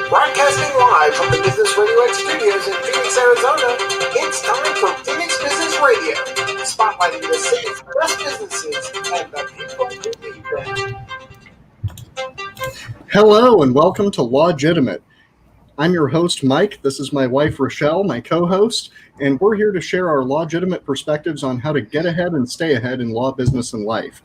Broadcasting live from the Business Radio X studios in Phoenix, Arizona, it's time for Phoenix Business Radio, spotlighting the city's best businesses and the people who lead them. Hello and welcome to Lawgitimate. I'm your host, Mike. This is my wife, Rochelle, my co-host, and we're here to share our Lawgitimate perspectives on how to get ahead and stay ahead in law, business, and life.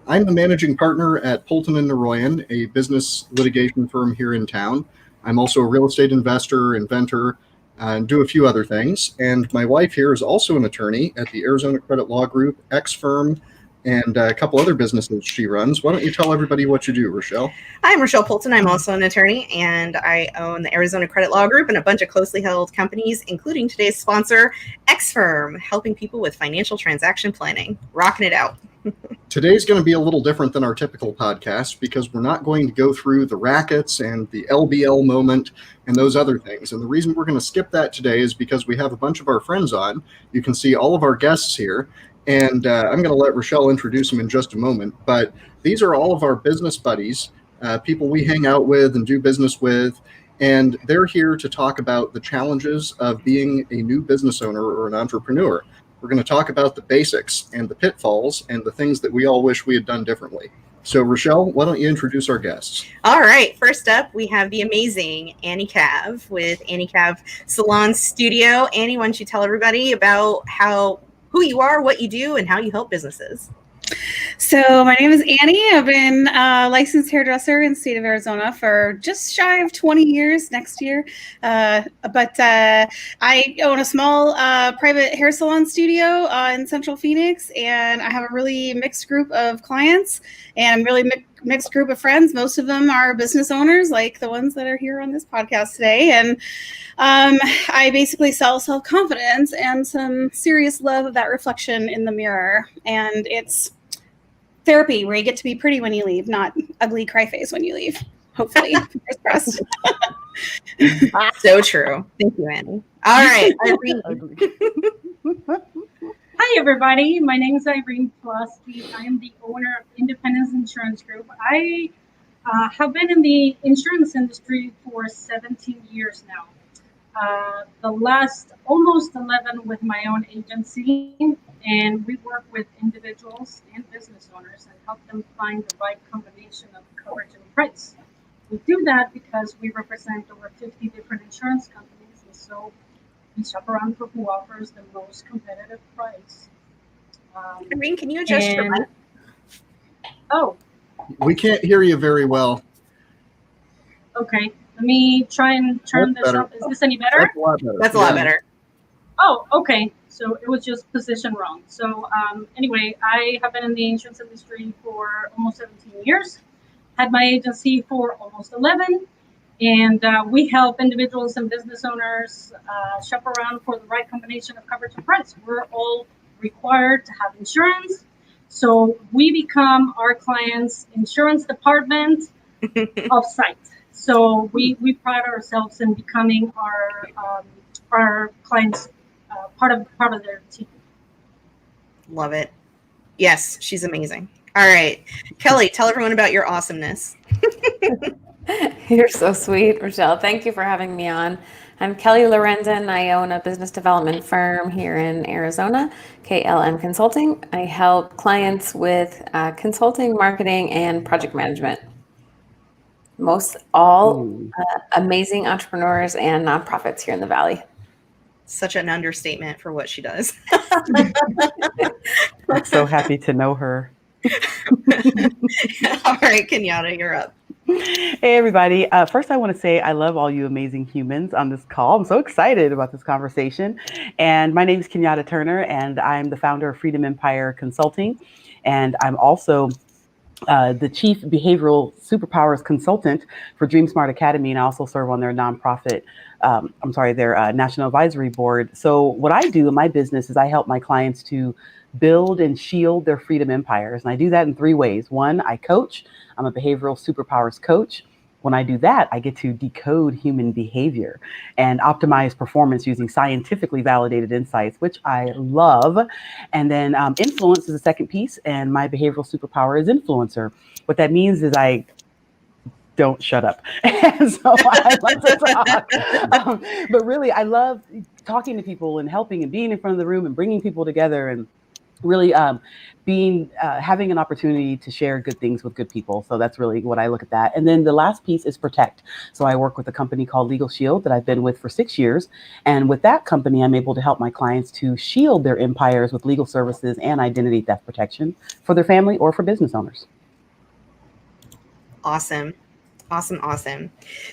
I'm the managing partner at Poulton & Naroyan, a business litigation firm here in town. I'm also a real estate investor, inventor, and do a few other things. And my wife here is also an attorney at the Arizona Credit Law Group, X Firm, and a couple other businesses she runs. Why don't you tell everybody what you do, Rochelle? I'm Rochelle Poulton. I'm also an attorney, and I own the Arizona Credit Law Group and a bunch of closely held companies, including today's sponsor, X Firm, helping people with financial transaction planning. Rocking it out. Today's going to be a little different than our typical podcast because we're not going to go through the rackets and the LBL moment and those other things. And the reason we're going to skip that today is because we have a bunch of our friends on. You can see all of our guests here. And I'm going to let Rochelle introduce them in just a moment. But these are all of our business buddies, people we hang out with and do business with. And they're here to talk about the challenges of being a new business owner or an entrepreneur. We're going to talk about the basics and the pitfalls and the things that we all wish we had done differently. So, Rochelle, why don't you introduce our guests? All right. First up, we have the amazing Annie Cav with Annie Cav Salon Studio. Annie, why don't you tell everybody about who you are, what you do, and how you help businesses? So my name is Annie. I've been a licensed hairdresser in the state of Arizona for just shy of 20 years next year. But I own a small private hair salon studio in Central Phoenix, and I have a really mixed group of clients and a really mixed group of friends. Most of them are business owners, like the ones that are here on this podcast today. And I basically sell self-confidence and some serious love of that reflection in the mirror. And it's therapy where you get to be pretty when you leave, not ugly cry face when you leave. Hopefully. Fingers crossed. So true. Thank you, Annie. All right. Irene. Hi, everybody. My name is Irene Pulaski. I am the owner of Independence Insurance Group. I have been in the insurance industry for 17 years now. The last almost 11 with my own agency, and we work with individuals and business owners and help them find the right combination of coverage and price. We do that because we represent over 50 different insurance companies, and so we shop around for who offers the most competitive price. Irene, can you adjust your mic? Oh. We can't hear you very well. Okay. Let me try and turn this up. Is this any better? That's a lot better. That's a lot better. Oh, okay. So it was just positioned wrong. So anyway, I have been in the insurance industry for almost 17 years. Had my agency for almost 11. And we help individuals and business owners shop around for the right combination of coverage and price. We're all required to have insurance. So we become our clients' insurance department off-site. So we pride ourselves in becoming our clients' part of their team. Love it. Yes, she's amazing. All right, Kelly, tell everyone about your awesomeness. You're so sweet, Rochelle. Thank you for having me on. I'm Kelly Lorenzen. I own a business development firm here in Arizona, KLM Consulting. I help clients with consulting, marketing, and project management. Most all amazing entrepreneurs and nonprofits here in the Valley. Such an understatement for what she does. I'm so happy to know her. All right, Kenyatta, you're up. Hey, everybody. First, I want to say I love all you amazing humans on this call. I'm so excited about this conversation. And my name is Kenyatta Turner, and I'm the founder of Freedom Empire Consulting. And I'm also the Chief Behavioral Superpowers Consultant for Dream Smart Academy, and I also serve on their nonprofit, their National Advisory Board. So what I do in my business is I help my clients to build and shield their freedom empires. And I do that in 3 ways. 1, I coach. I'm a behavioral superpowers coach. When I do that, I get to decode human behavior and optimize performance using scientifically validated insights, which I love. And then influence is the second piece, and my behavioral superpower is influencer. What that means is I don't shut up. And so I like to talk. But really, I love talking to people and helping and being in front of the room and bringing people together and really having an opportunity to share good things with good people. So that's really what I look at that. And then the last piece is protect. So I work with a company called Legal Shield that I've been with for 6 years. And with that company, I'm able to help my clients to shield their empires with legal services and identity theft protection for their family or for business owners. Awesome.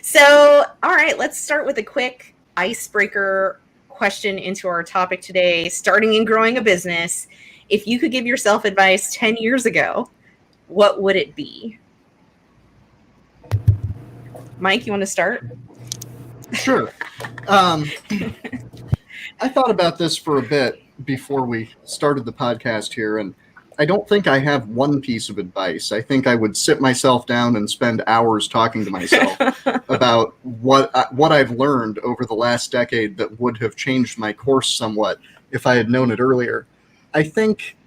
So, all right, let's start with a quick icebreaker question into our topic today, starting and growing a business. If you could give yourself advice 10 years ago, what would it be? Mike, you want to start? Sure. I thought about this for a bit before we started the podcast here, and I don't think I have one piece of advice. I think I would sit myself down and spend hours talking to myself about what I've learned over the last decade that would have changed my course somewhat if I had known it earlier. I think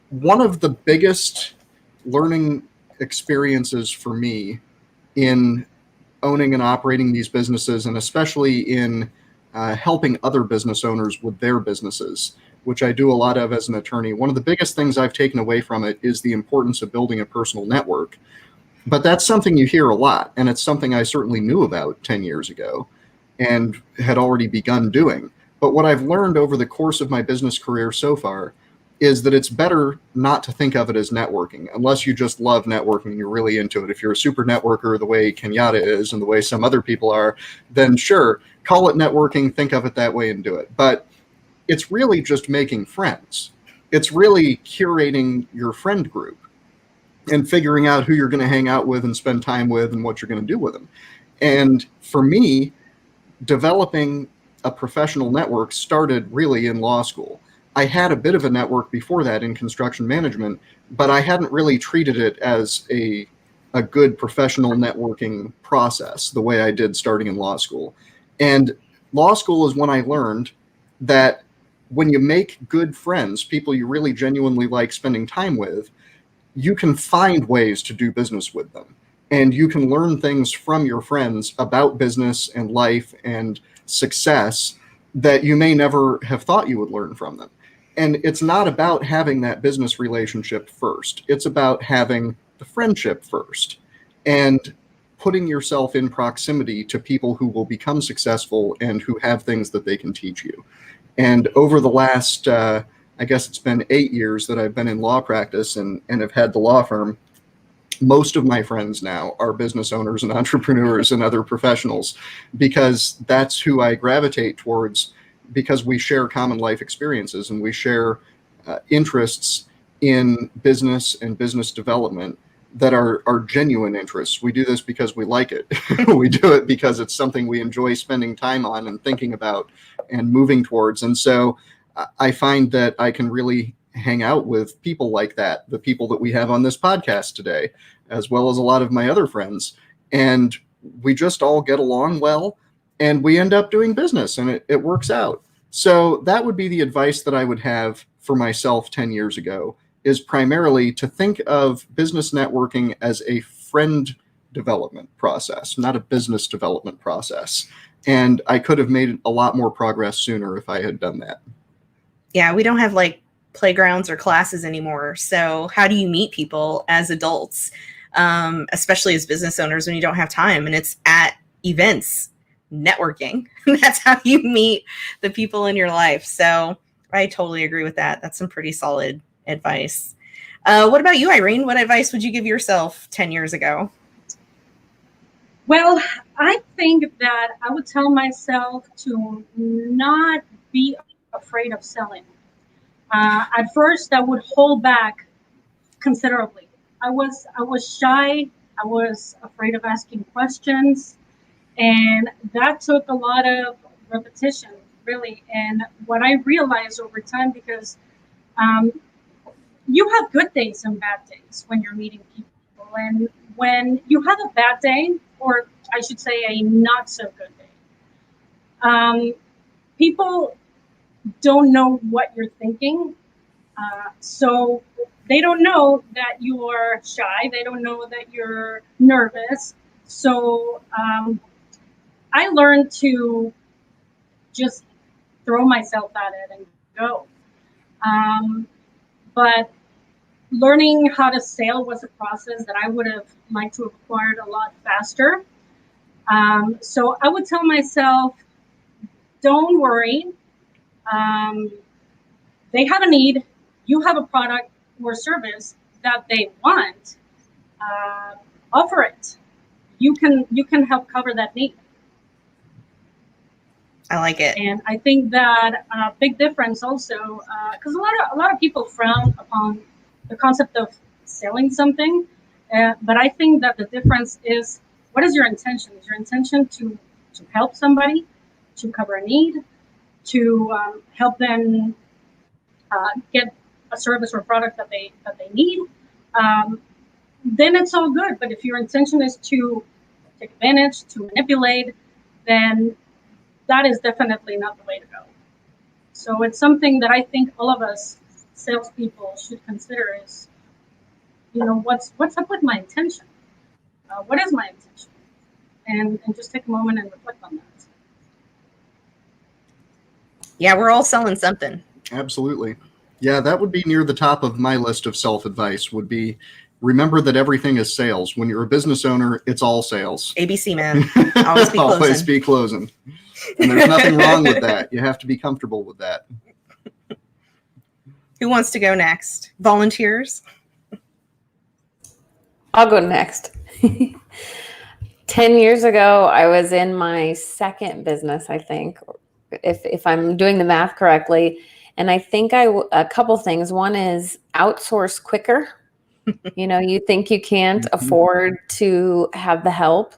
one of the biggest learning experiences for me in owning and operating these businesses, and especially in helping other business owners with their businesses, which I do a lot of as an attorney. One of the biggest things I've taken away from it is the importance of building a personal network. But that's something you hear a lot, and it's something I certainly knew about 10 years ago and had already begun doing. But what I've learned over the course of my business career so far is that it's better not to think of it as networking, unless you just love networking and you're really into it. If you're a super networker the way Kenyatta is and the way some other people are, then sure, call it networking, think of it that way and do it. But it's really just making friends. It's really curating your friend group and figuring out who you're going to hang out with and spend time with and what you're going to do with them. And for me, developing a professional network started really in law school. I had a bit of a network before that in construction management, but I hadn't really treated it as a good professional networking process the way I did starting in law school. And law school is when I learned that when you make good friends, people you really genuinely like spending time with, you can find ways to do business with them. And you can learn things from your friends about business and life and success that you may never have thought you would learn from them. And it's not about having that business relationship first. It's about having the friendship first and putting yourself in proximity to people who will become successful and who have things that they can teach you. And over the last, I guess it's been 8 years that I've been in law practice and have had the law firm, most of my friends now are business owners and entrepreneurs and other professionals, because that's who I gravitate towards, because we share common life experiences and we share interests in business and business development that are genuine interests. We do this because we like it. We do it because it's something we enjoy spending time on and thinking about and moving towards. And so I find that I can really hang out with people like that, the people that we have on this podcast today, as well as a lot of my other friends. And we just all get along well, and we end up doing business, and it works out. So that would be the advice that I would have for myself 10 years ago, is primarily to think of business networking as a friend development process, not a business development process. And I could have made a lot more progress sooner if I had done that. Yeah, we don't have like playgrounds or classes anymore. So how do you meet people as adults, especially as business owners, when you don't have time? And it's at events, networking. That's how you meet the people in your life. So I totally agree with that. That's some pretty solid advice. What about you, Irene? What advice would you give yourself 10 years ago? Well, I think that I would tell myself to not be afraid of selling. At first, I would hold back considerably. I was shy. I was afraid of asking questions, and that took a lot of repetition, really. And what I realized over time, because you have good days and bad days when you're meeting people, and when you have a bad day, or I should say a not so good day, people don't know what you're thinking. So they don't know that you are shy. They don't know that you're nervous. So I learned to just throw myself at it and go. But learning how to sell was a process that I would have liked to have acquired a lot faster. So I would tell myself, don't worry. They have a need. You have a product or service that they want. Offer it. You can help cover that need. I like it. And I think that a big difference also, because a lot of people frown upon the concept of selling something, but I think that the difference is, what is your intention? Is your intention to help somebody, to cover a need, to help them get a service or product that they need? Then it's all good. But if your intention is to take advantage, to manipulate, then that is definitely not the way to go. So it's something that I think all of us salespeople should consider is, what's up with my intention? What is my intention? And just take a moment and reflect on that. Yeah, we're all selling something. Absolutely. Yeah, that would be near the top of my list of self-advice, would be remember that everything is sales. When you're a business owner, it's all sales. ABC, man. Always be closing. Always be closing. And there's nothing wrong with that. You have to be comfortable with that. Who wants to go next? Volunteers? I'll go next. 10 years ago, I was in my second business, I think, if I'm doing the math correctly. And I think a couple things. One is outsource quicker. You think you can't afford to have the help,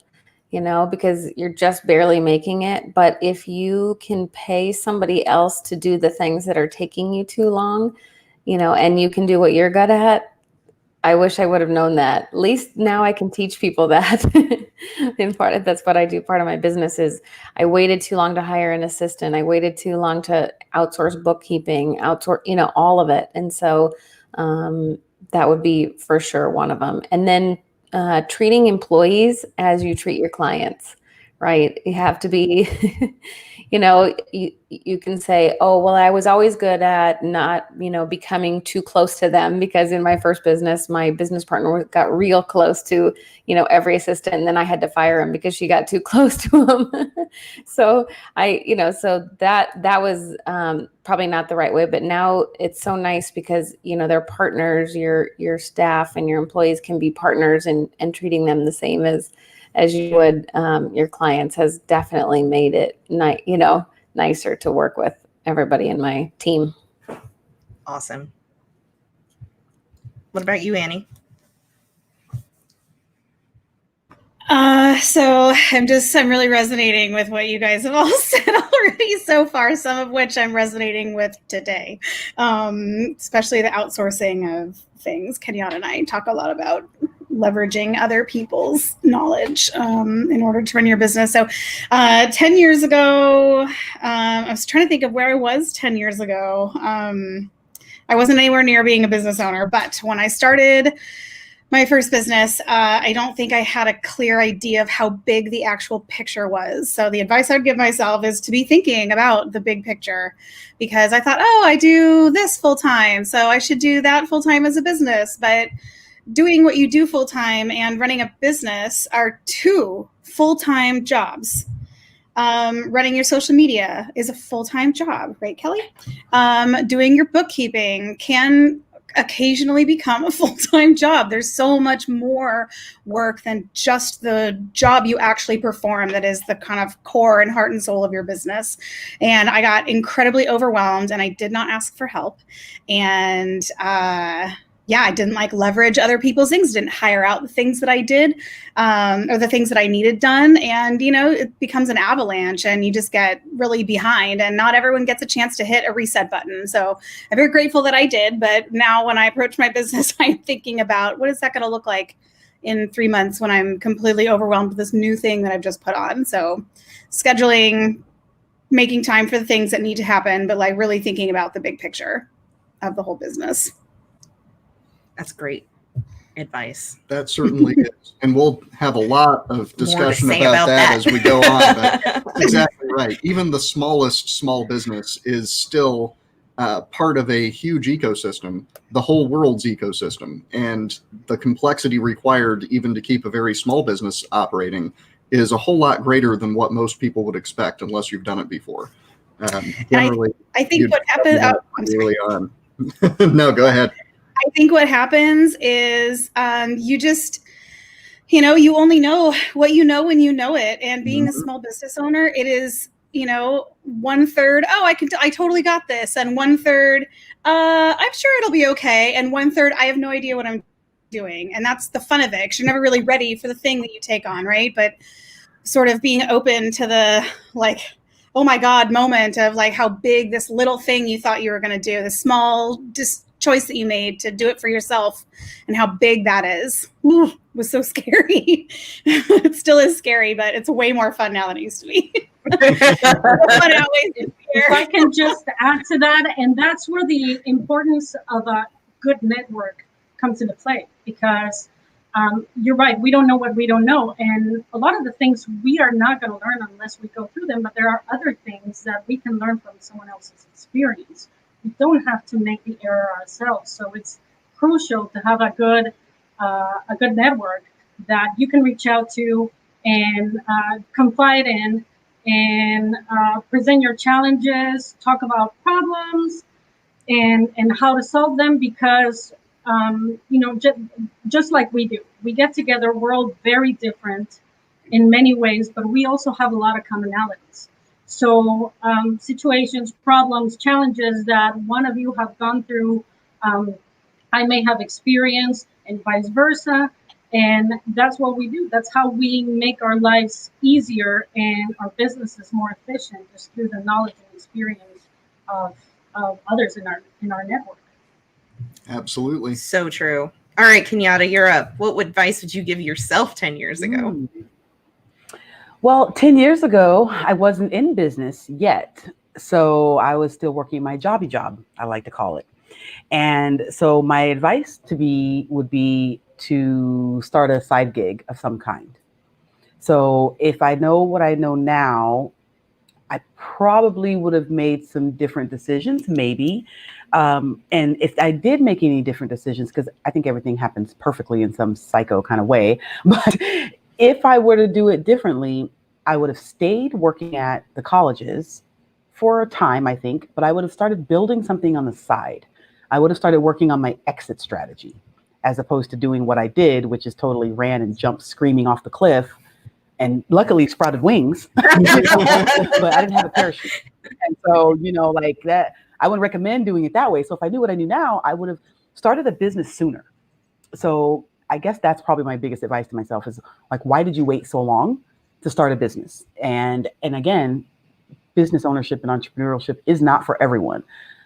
because you're just barely making it. But if you can pay somebody else to do the things that are taking you too long, and you can do what you're good at, I wish I would have known that. At least now I can teach people that. That's what I do. Part of my business is I waited too long to hire an assistant. I waited too long to outsource bookkeeping, all of it. And so that would be for sure one of them. And then treating employees as you treat your clients, right? You have to be, you can say, oh, well, I was always good at not, becoming too close to them, because in my first business, my business partner got real close to, every assistant. And then I had to fire him because she got too close to him. So so that was probably not the right way. But now it's so nice because, they're partners, your staff and your employees can be partners, and treating them the same as you would your clients has definitely made it nicer to work with everybody in my team. Awesome. What about you, Annie? So I'm really resonating with what you guys have all said already so far, some of which I'm resonating with today, especially the outsourcing of things. Kenyatta and I talk a lot about leveraging other people's knowledge in order to run your business. So 10 years ago, I was trying to think of where I was 10 years ago. I wasn't anywhere near being a business owner, but when I started my first business, I don't think I had a clear idea of how big the actual picture was. So the advice I'd give myself is to be thinking about the big picture, because I thought, oh, I do this full time, so I should do that full time as a business. But doing what you do full time and running a business are two full-time jobs. Running your social media is a full-time job, right, Kelly? Doing your bookkeeping can occasionally become a full-time job. There's so much more work than just the job you actually perform that is the kind of core and heart and soul of your business. And I got incredibly overwhelmed, and I did not ask for help. And I didn't leverage other people's things, didn't hire out the things that I did or the things that I needed done. And, it becomes an avalanche and you just get really behind, and not everyone gets a chance to hit a reset button. So I'm very grateful that I did. But now when I approach my business, I'm thinking about what is that going to look like in 3 months when I'm completely overwhelmed with this new thing that I've just put on. So scheduling, making time for the things that need to happen, but really thinking about the big picture of the whole business. That's great. advice. That certainly is. And we'll have a lot of discussion about that as we go on. But that's exactly right. Even the smallest small business is still part of a huge ecosystem, the whole world's ecosystem. And the complexity required even to keep a very small business operating is a whole lot greater than what most people would expect unless you've done it before. Generally, I think what happens early on. No, go ahead. I think what happens is you just, you only know what you know when you know it. And being a small business owner, it is, 1/3, I totally got this. And 1/3, I'm sure it'll be okay. And 1/3, I have no idea what I'm doing. And that's the fun of it, because you're never really ready for the thing that you take on, right? But sort of being open to the, oh my God moment of how big this little thing you thought you were going to do, the small choice that you made to do it for yourself, and how big that is. Ooh, was so scary. It still is scary, but it's way more fun now than it used to be. If I can just add to that, and that's where the importance of a good network comes into play, because you're right, we don't know what we don't know, and a lot of the things we are not going to learn unless we go through them, but there are other things that we can learn from someone else's experience. We don't have to make the error ourselves, so it's crucial to have a good network that you can reach out to and confide in, and present your challenges, talk about problems, and how to solve them, because just like we do, we get together, we're all very different in many ways, but we also have a lot of commonalities. So situations, problems, challenges that one of you have gone through, I may have experienced, and vice versa. And that's what we do. That's how we make our lives easier and our businesses more efficient, just through the knowledge and experience of others in our network. Absolutely. So true. All right, Kenyatta, you're up. What advice would you give yourself 10 years ago? Well, 10 years ago, I wasn't in business yet. So I was still working my jobby job, I like to call it. And so my advice would be to start a side gig of some kind. So if I know what I know now, I probably would have made some different decisions, maybe. And if I did make any different decisions, because I think everything happens perfectly in some psycho kind of way, but if I were to do it differently, I would have stayed working at the colleges for a time, I think, but I would have started building something on the side. I would have started working on my exit strategy, as opposed to doing what I did, which is totally ran and jumped screaming off the cliff, and luckily sprouted wings, but I didn't have a parachute. And so, that, I wouldn't recommend doing it that way. So if I knew what I knew now, I would have started a business sooner. So I guess that's probably my biggest advice to myself is why did you wait so long to start a business? And again, business ownership and entrepreneurship is not for everyone.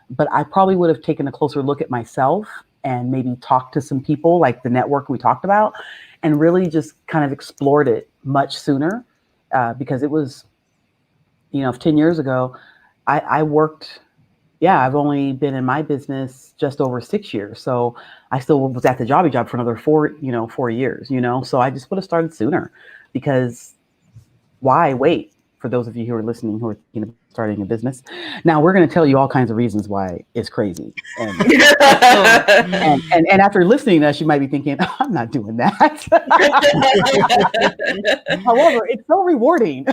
But I probably would have taken a closer look at myself and maybe talked to some people like the network we talked about, and really just kind of explored it much sooner, because it was, 10 years ago, I worked, I've only been in my business just over 6 years. So I still was at the jobby job for another 4 years, so I just would have started sooner, because why wait? For those of you who are listening, who are thinking about starting a business. Now we're going to tell you all kinds of reasons why it's crazy. And, and after listening to us, you might be thinking, I'm not doing that. However, it's so rewarding,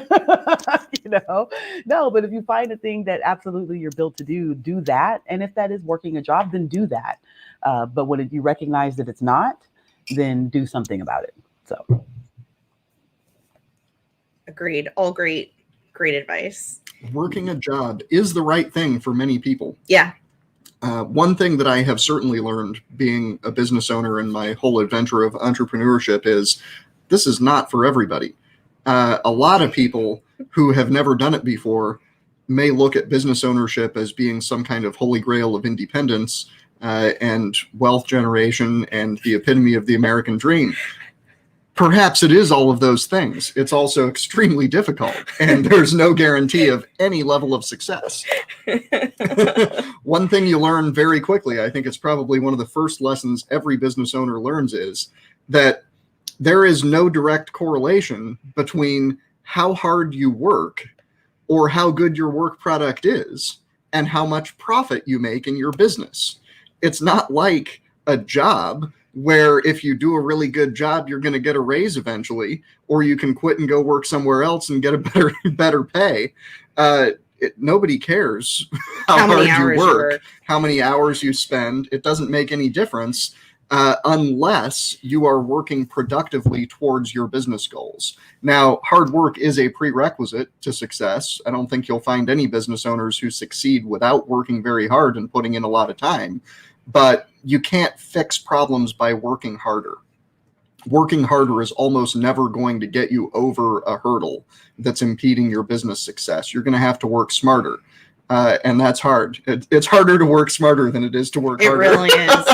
No, but if you find a thing that absolutely you're built to do that. And if that is working a job, then do that. But when you recognize that it's not, then do something about it. So. Agreed. All great advice. Working a job is the right thing for many people. Yeah. One thing that I have certainly learned being a business owner in my whole adventure of entrepreneurship is this is not for everybody. A lot of people who have never done it before may look at business ownership as being some kind of holy grail of independence and wealth generation and the epitome of the American dream. Perhaps it is all of those things. It's also extremely difficult, and there's no guarantee of any level of success. One thing you learn very quickly, I think it's probably one of the first lessons every business owner learns, is that there is no direct correlation between how hard you work or how good your work product is and how much profit you make in your business. It's not like a job where if you do a really good job, you're going to get a raise eventually, or you can quit and go work somewhere else and get a better pay. Nobody cares how hard you work, how many hours you spend. It doesn't make any difference unless you are working productively towards your business goals. Now, hard work is a prerequisite to success. I don't think you'll find any business owners who succeed without working very hard and putting in a lot of time. But you can't fix problems by working harder. Working harder is almost never going to get you over a hurdle that's impeding your business success. You're going to have to work smarter. And that's hard. It's harder to work smarter than it is to work harder. It really is.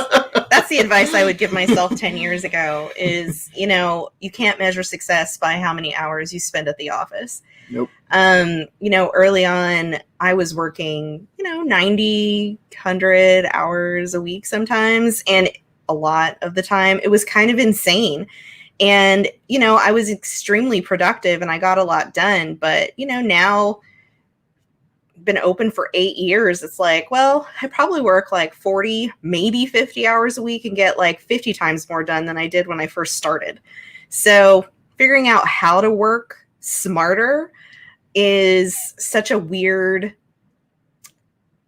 That's the advice I would give myself 10 years ago is, you can't measure success by how many hours you spend at the office. Nope. Early on, I was working, 90, 100 hours a week sometimes. And a lot of the time it was kind of insane. And, I was extremely productive and I got a lot done. But, now been open for 8 years. It's like, well, I probably work like 40, maybe 50 hours a week and get like 50 times more done than I did when I first started. So figuring out how to work smarter is such a weird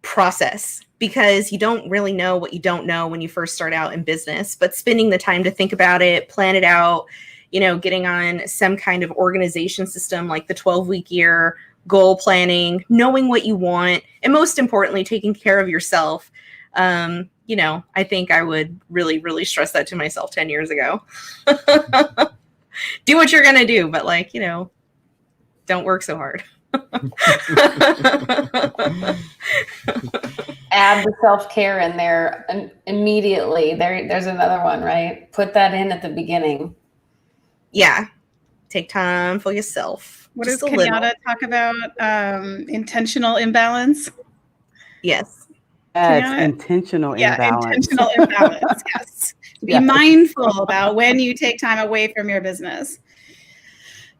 process because you don't really know what you don't know when you first start out in business, but spending the time to think about it, plan it out, getting on some kind of organization system like the 12-week year, goal planning, knowing what you want, and most importantly, taking care of yourself. I think I would really, really stress that to myself 10 years ago. Do what you're going to do, but don't work so hard. Add the self-care in there immediately. There's another one, right? Put that in at the beginning. Yeah. Take time for yourself. What does Kenyatta talk about? Intentional imbalance? Yes. It's intentional imbalance. Intentional imbalance, yes. Be mindful about when you take time away from your business.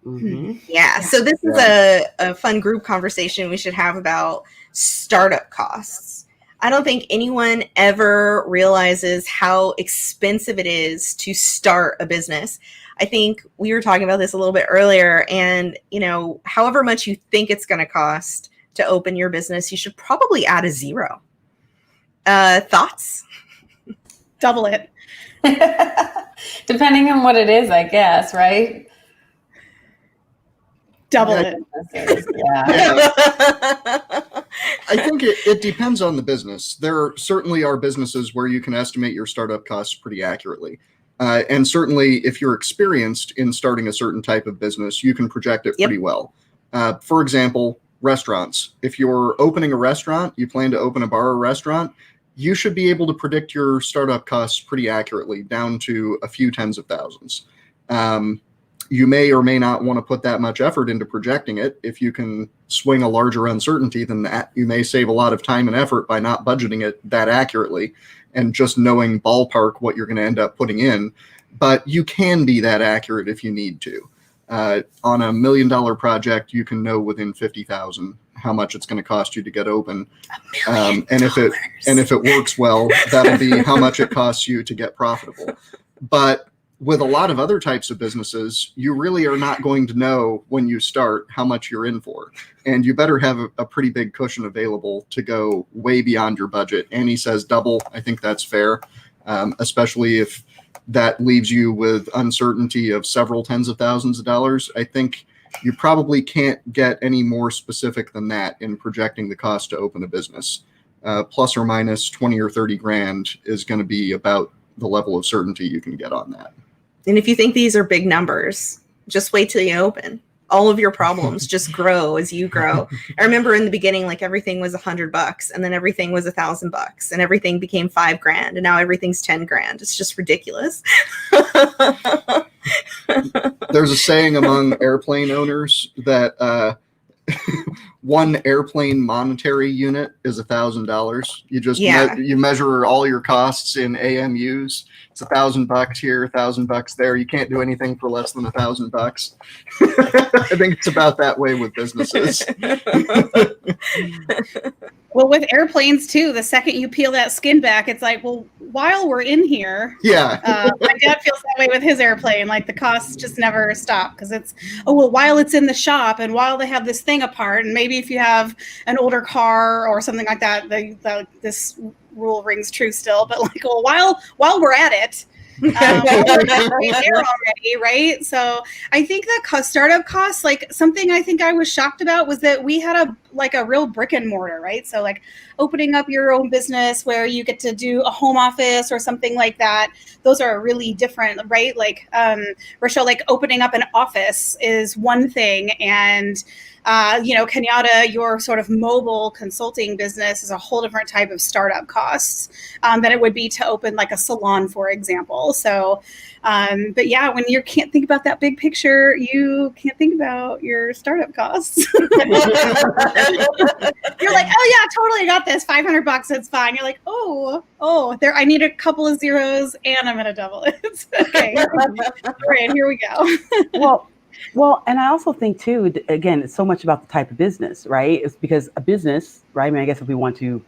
Mm-hmm. Yeah. So this is a fun group conversation we should have about startup costs. I don't think anyone ever realizes how expensive it is to start a business. I think we were talking about this a little bit earlier, and however much you think it's going to cost to open your business, you should probably add a zero. Thoughts? Double it. Depending on what it is, I guess, right? Double it. Yeah. I think it depends on the business. There certainly are businesses where you can estimate your startup costs pretty accurately. And certainly if you're experienced in starting a certain type of business, you can project it pretty well. For example, restaurants. If you're opening a restaurant, you plan to open a bar or restaurant, you should be able to predict your startup costs pretty accurately down to a few tens of thousands. You may or may not want to put that much effort into projecting it. If you can swing a larger uncertainty than that, you may save a lot of time and effort by not budgeting it that accurately and just knowing ballpark what you're going to end up putting in. But you can be that accurate if you need to. On $1 million project, you can know within 50,000 how much it's going to cost you to get open. And if it works well, that'll be how much it costs you to get profitable. But with a lot of other types of businesses, you really are not going to know when you start how much you're in for. And you better have a pretty big cushion available to go way beyond your budget. Annie says double. I think that's fair, especially if that leaves you with uncertainty of several tens of thousands of dollars. I think you probably can't get any more specific than that in projecting the cost to open a business. Plus or minus 20 or 30 grand is going to be about the level of certainty you can get on that. And if you think these are big numbers, just wait till you open. all of your problems just grow as you grow. I remember in the beginning, like everything was $100 and then everything was $1,000 and everything became $5,000 and now everything's $10,000. It's just ridiculous. There's a saying among airplane owners that one airplane monetary unit is $1,000. You just you measure all your costs in AMUs. It's $1,000 here, $1,000 there. You can't do anything for less than $1,000. I think it's about that way with businesses. Well, with airplanes too, the second you peel that skin back, it's like, well, while we're in here, my dad feels that way with his airplane. Like the costs just never stop because it's, oh, well, while it's in the shop and while they have this thing apart, and maybe if you have an older car or something like that, this rule rings true still. But like, well, while we're at it, we're there already, right? So I think that startup costs, like something I think I was shocked about was that we had a real brick and mortar, right? So like opening up your own business where you get to do a home office or something like that. Those are really different, right? Like Rochelle, like opening up an office is one thing, and Kenyatta, your sort of mobile consulting business is a whole different type of startup costs than it would be to open like a salon, for example. So, but yeah, when you can't think about that big picture, you can't think about your startup costs. You're like, oh yeah, totally got this, $500, it's fine. You're like, oh, there, I need a couple of zeros and I'm gonna double it. Okay, all right, here we go. Well, and I also think too, again, it's so much about the type of business, right? It's because a business, right? I mean, I guess if we want to,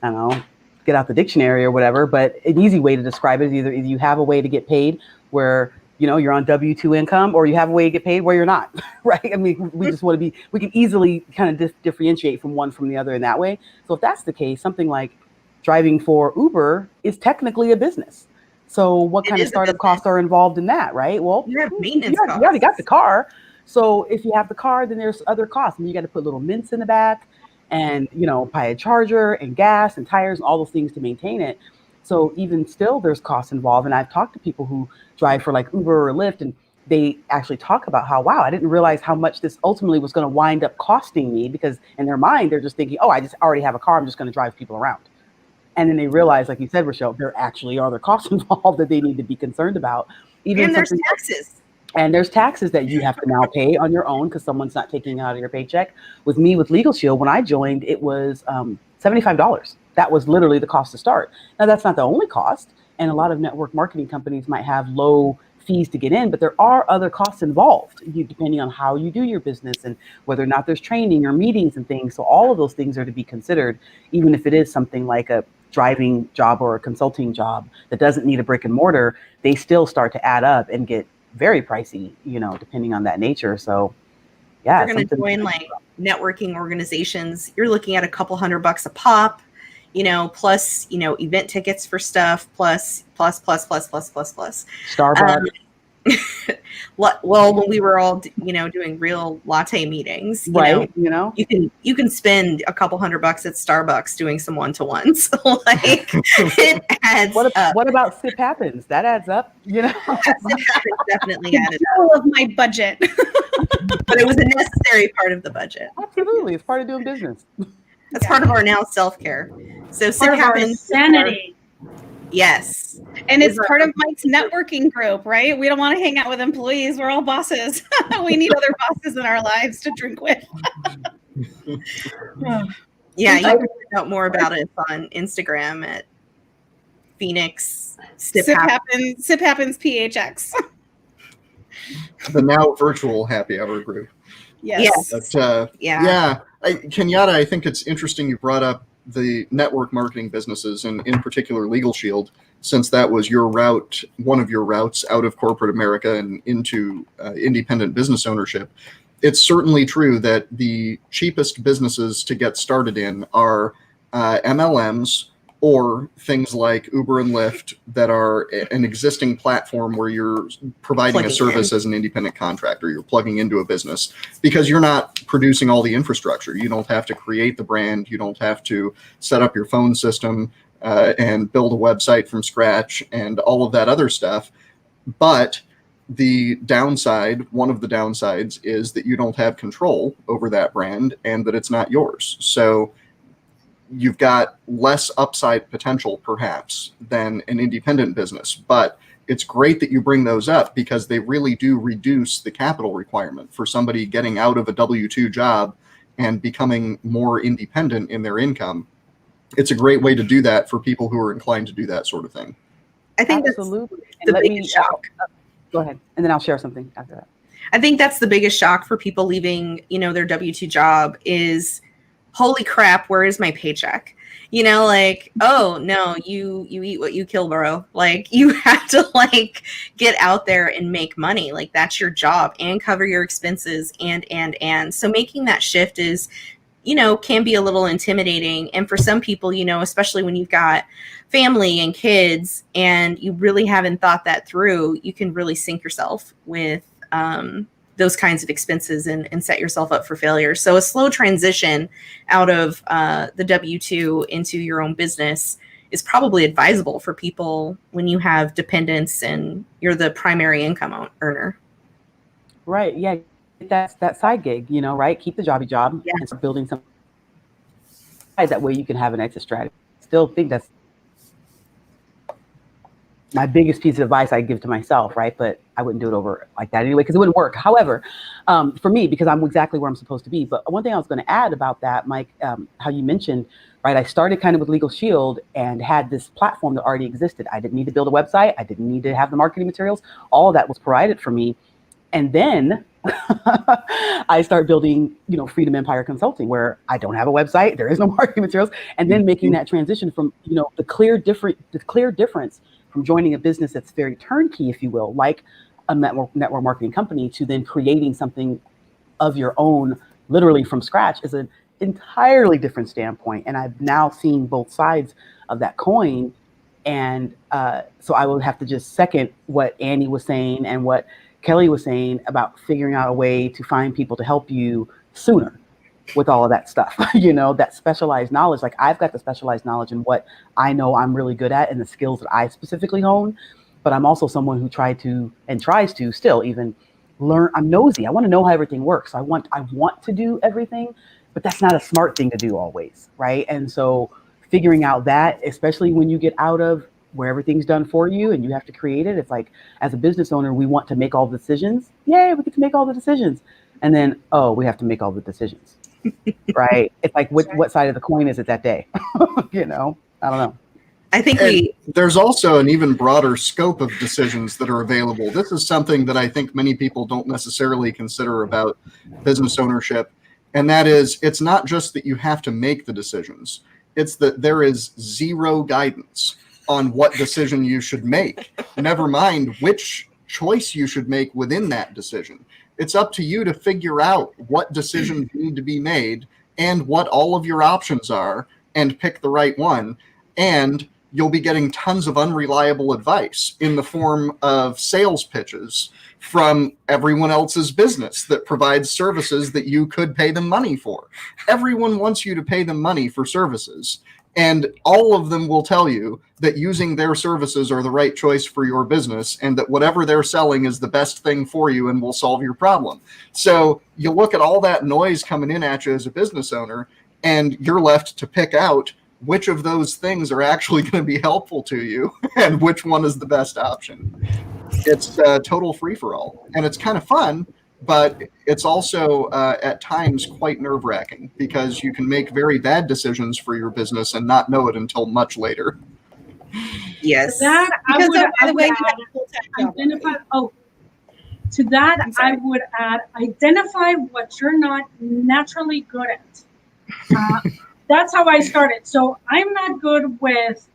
I don't know, get out the dictionary or whatever, but an easy way to describe it is either you have a way to get paid where, you're on W-2 income, or you have a way to get paid where you're not, right? I mean, we just want to be, we can easily kind of differentiate from one from the other in that way. So if that's the case, something like driving for Uber is technically a business. So what kind of startup costs are involved in that, right? Well, you have maintenance costs. You already got the car. So if you have the car, then there's other costs. I mean, you got to put little mints in the back and, buy a charger and gas and tires and all those things to maintain it. So even still, there's costs involved. And I've talked to people who drive for like Uber or Lyft, and they actually talk about how, wow, I didn't realize how much this ultimately was going to wind up costing me, because in their mind, they're just thinking, oh, I just already have a car. I'm just going to drive people around. And then they realize, like you said, Rochelle, there actually are other costs involved that they need to be concerned about. And there's taxes. And there's taxes that you have to now pay on your own because someone's not taking it out of your paycheck. With me, with Legal Shield, when I joined, it was $75. That was literally the cost to start. Now, that's not the only cost. And a lot of network marketing companies might have low fees to get in, but there are other costs involved, depending on how you do your business and whether or not there's training or meetings and things. So all of those things are to be considered, even if it is something like a driving job or a consulting job that doesn't need a brick and mortar. They still start to add up and get very pricey, depending on that nature. So yeah, you're going to join like networking organizations. You're looking at a couple $100 a pop, plus, event tickets for stuff, plus. Starbucks. Well, when we were all, doing real latte meetings, right? You can spend a couple $100 at Starbucks doing some one-to-ones. Like it adds up. What about Sip Happens? That adds up, Sip Happens definitely added up. All of my budget, but it was a necessary part of the budget. Absolutely, it's part of doing business. That's part of our now self-care. So Sip Happens, sanity. Yes. And it's part of Mike's networking group, right? We don't want to hang out with employees. We're all bosses. We need other bosses in our lives to drink with. Yeah, you can find out more about it on Instagram at Phoenix Sip Happens PHX. The now virtual happy hour group. Yes. But, Kenyatta, I think it's interesting you brought up the network marketing businesses, and in particular Legal Shield, since that was your route, one of your routes out of corporate America and into independent business ownership. It's certainly true that the cheapest businesses to get started in are MLMs or things like Uber and Lyft that are an existing platform where you're providing a service as an independent contractor. You're plugging into a business because you're not producing all the infrastructure. You don't have to create the brand. You don't have to set up your phone system and build a website from scratch and all of that other stuff. But one of the downsides is that you don't have control over that brand and that it's not yours. So you've got less upside potential perhaps than an independent business, but it's great that you bring those up because they really do reduce the capital requirement for somebody getting out of a W-2 job and becoming more independent in their income. It's a great way to do that for people who are inclined to do that sort of thing. I think Absolutely. that's the biggest shock. Go ahead, and then I'll share something after that. I think that's the biggest shock for people leaving, their W-2 job is, holy crap, where is my paycheck? Like, oh no, you eat what you kill, bro. Like, you have to get out there and make money. Like, that's your job, and cover your expenses and. So making that shift is, can be a little intimidating. And for some people, especially when you've got family and kids and you really haven't thought that through, you can really sink yourself with those kinds of expenses and set yourself up for failure. So a slow transition out of the W-2 into your own business is probably advisable for people when you have dependents and you're the primary income earner. Right. Yeah. That's that side gig, right? Keep the jobby job and start building some. That way you can have an exit strategy. Still think that's my biggest piece of advice I give to myself, right? But I wouldn't do it over like that anyway, because it wouldn't work. However, for me, because I'm exactly where I'm supposed to be. But one thing I was going to add about that, Mike, how you mentioned, right? I started kind of with Legal Shield and had this platform that already existed. I didn't need to build a website. I didn't need to have the marketing materials. All of that was provided for me. And then I start building, Freedom Empire Consulting, where I don't have a website, there is no marketing materials, and then making that transition from, the clear difference from joining a business that's very turnkey, if you will, like a network marketing company, to then creating something of your own, literally from scratch, is an entirely different standpoint. And I've now seen both sides of that coin. And so I will have to just second what Annie was saying and what Kelly was saying about figuring out a way to find people to help you sooner with all of that stuff, that specialized knowledge. Like, I've got the specialized knowledge in what I know I'm really good at and the skills that I specifically hone. But I'm also someone who tries to still even learn. I'm nosy. I want to know how everything works. I want to do everything, but that's not a smart thing to do always, right? And so figuring out that, especially when you get out of where everything's done for you and you have to create it. It's like, as a business owner, we want to make all the decisions. Yay, we get to make all the decisions. And then, we have to make all the decisions, right? It's like, what side of the coin is it that day? I don't know. I think there's also an even broader scope of decisions that are available. This is something that I think many people don't necessarily consider about business ownership. And that is, it's not just that you have to make the decisions. It's that there is zero guidance on what decision you should make, never mind which choice you should make within that decision. It's up to you to figure out what decisions need to be made and what all of your options are and pick the right one. And you'll be getting tons of unreliable advice in the form of sales pitches from everyone else's business that provides services that you could pay them money for. Everyone wants you to pay them money for services. And all of them will tell you that using their services are the right choice for your business and that whatever they're selling is the best thing for you and will solve your problem. So you look at all that noise coming in at you as a business owner, and you're left to pick out which of those things are actually going to be helpful to you and which one is the best option. It's a total free-for-all, and it's kind of fun. But it's also at times quite nerve-wracking because you can make very bad decisions for your business and not know it until much later. Yes. To that, I would add, identify what you're not naturally good at. That's how I started. So I'm not good with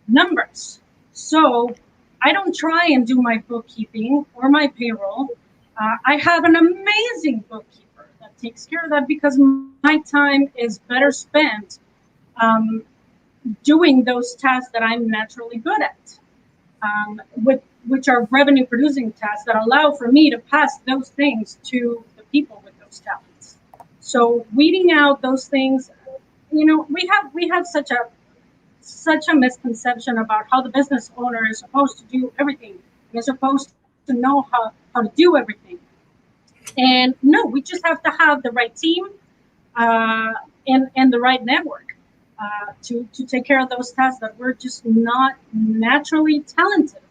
numbers. So I don't try and do my bookkeeping or my payroll. I have an amazing bookkeeper that takes care of that because my time is better spent doing those tasks that I'm naturally good at, which are revenue producing tasks that allow for me to pass those things to the people with those talents. So weeding out those things, we have such a misconception about how the business owner is supposed to do everything. You're supposed to know how to do everything. And no, we just have to have the right team and the right network to take care of those tasks that we're just not naturally talented for.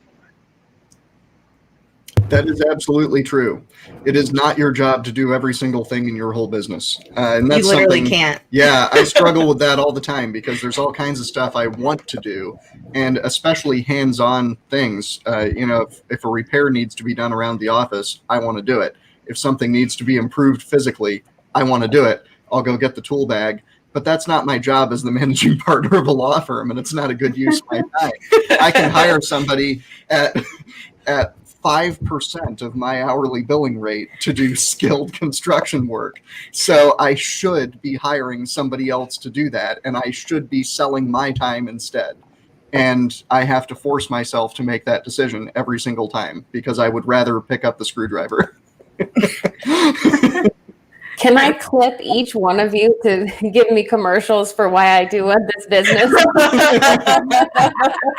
That is absolutely true. It is not your job to do every single thing in your whole business. And that's You literally something, can't. Yeah, I struggle with that all the time because there's all kinds of stuff I want to do, and especially hands-on things. If a repair needs to be done around the office, I want to do it. If something needs to be improved physically, I want to do it. I'll go get the tool bag. But that's not my job as the managing partner of a law firm, and it's not a good use of my time. I can hire somebody at 5% of my hourly billing rate to do skilled construction work. So I should be hiring somebody else to do that, and I should be selling my time instead. And I have to force myself to make that decision every single time because I would rather pick up the screwdriver. Can I clip each one of you to give me commercials for why I do this business?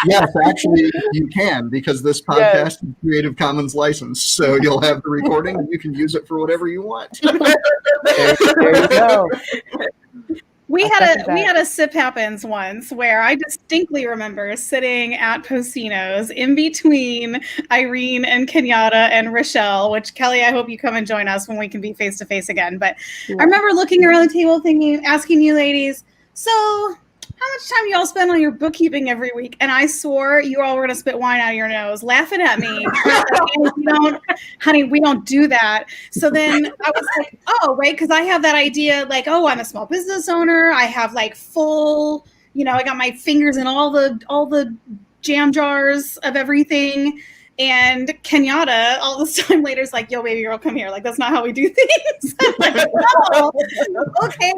Yes, actually, you can, because this podcast is Creative Commons licensed. So you'll have the recording and you can use it for whatever you want. There you go. We had a sip happens once where I distinctly remember sitting at Postino's in between Irene and Kenyatta and Rochelle, which Kelly, I hope you come and join us when we can be face to face again. But I remember looking around the table thinking, asking you ladies, so how much time you all spend on your bookkeeping every week? And I swore you all were going to spit wine out of your nose, laughing at me. Honey, we don't do that. So then I was like, oh, right, because I have that idea, like, oh, I'm a small business owner. I have like full, I got my fingers in all the jam jars of everything. And Kenyatta, all this time later, is like, yo, baby girl, come here. Like, that's not how we do things. I'm like, no. Okay,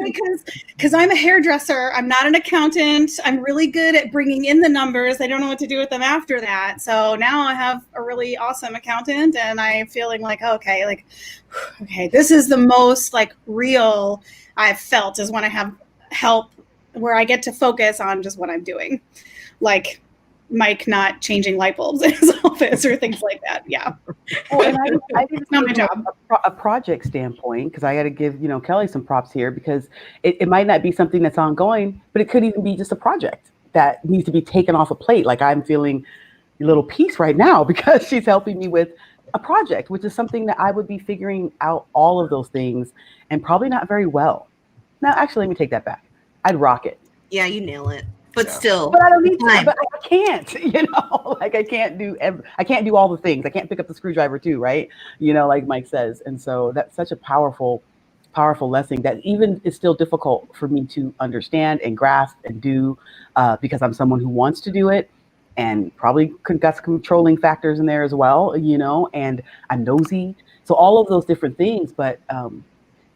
because I'm a hairdresser. I'm not an accountant. I'm really good at bringing in the numbers. I don't know what to do with them after that. So now I have a really awesome accountant, and I'm feeling like, okay, this is the most like real I've felt is when I have help where I get to focus on just what I'm doing. Like Mike not changing light bulbs in his office or things like that. Yeah. Oh, and I think it's not my job. A project standpoint, because I got to give, Kelly some props here because it might not be something that's ongoing, but it could even be just a project that needs to be taken off a plate. Like I'm feeling a little peace right now because she's helping me with a project, which is something that I would be figuring out all of those things and probably not very well. Now, actually, let me take that back. I'd rock it. Yeah, you nail it. But still, but I don't need time. But I can't, like I can't do all the things. I can't pick up the screwdriver too, right? Like Mike says. And so that's such a powerful lesson that even is still difficult for me to understand and grasp and do because I'm someone who wants to do it and probably got some controlling factors in there as well, and I'm nosy. So all of those different things, but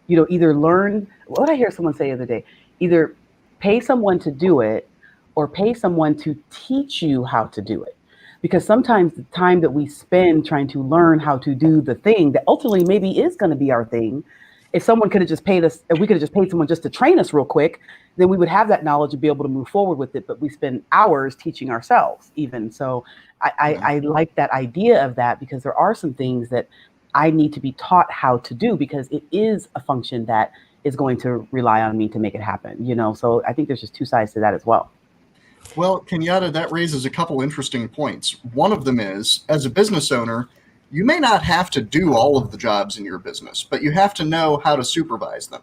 either learn, what did I hear someone say the other day? Either pay someone to do it or pay someone to teach you how to do it. Because sometimes the time that we spend trying to learn how to do the thing that ultimately maybe is going to be our thing, if someone could have just paid us, if we could have just paid someone just to train us real quick, then we would have that knowledge and be able to move forward with it. But we spend hours teaching ourselves even. So I like that idea of that because there are some things that I need to be taught how to do because it is a function that is going to rely on me to make it happen, So I think there's just two sides to that as well. Well, Kenyatta, that raises a couple interesting points. One of them is, as a business owner, you may not have to do all of the jobs in your business, but you have to know how to supervise them.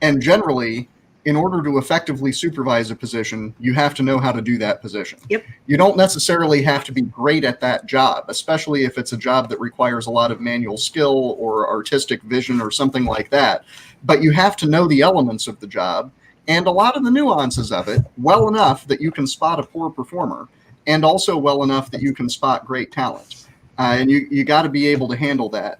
And generally, in order to effectively supervise a position, you have to know how to do that position. Yep. You don't necessarily have to be great at that job, especially if it's a job that requires a lot of manual skill or artistic vision or something like that. But you have to know the elements of the job and a lot of the nuances of it well enough that you can spot a poor performer and also well enough that you can spot great talent. And you got to be able to handle that.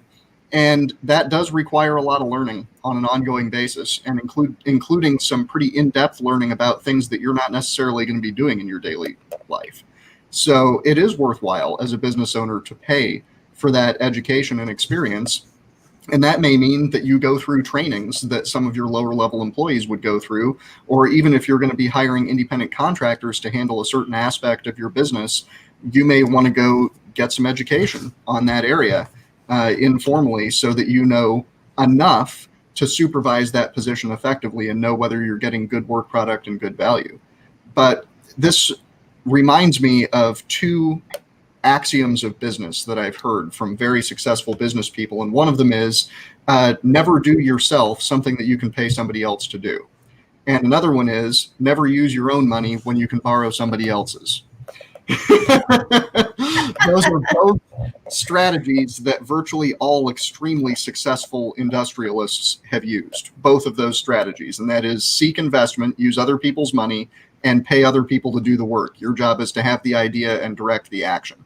And that does require a lot of learning on an ongoing basis and including some pretty in-depth learning about things that you're not necessarily going to be doing in your daily life. So it is worthwhile as a business owner to pay for that education and experience. And that may mean that you go through trainings that some of your lower level employees would go through, or even if you're going to be hiring independent contractors to handle a certain aspect of your business, you may want to go get some education on that area informally so that you know enough to supervise that position effectively and know whether you're getting good work product and good value. But this reminds me of two axioms of business that I've heard from very successful business people. And one of them is never do yourself something that you can pay somebody else to do. And another one is never use your own money when you can borrow somebody else's. Those are both strategies that virtually all extremely successful industrialists have used, both of those strategies. And that is seek investment, use other people's money, and pay other people to do the work. Your job is to have the idea and direct the action.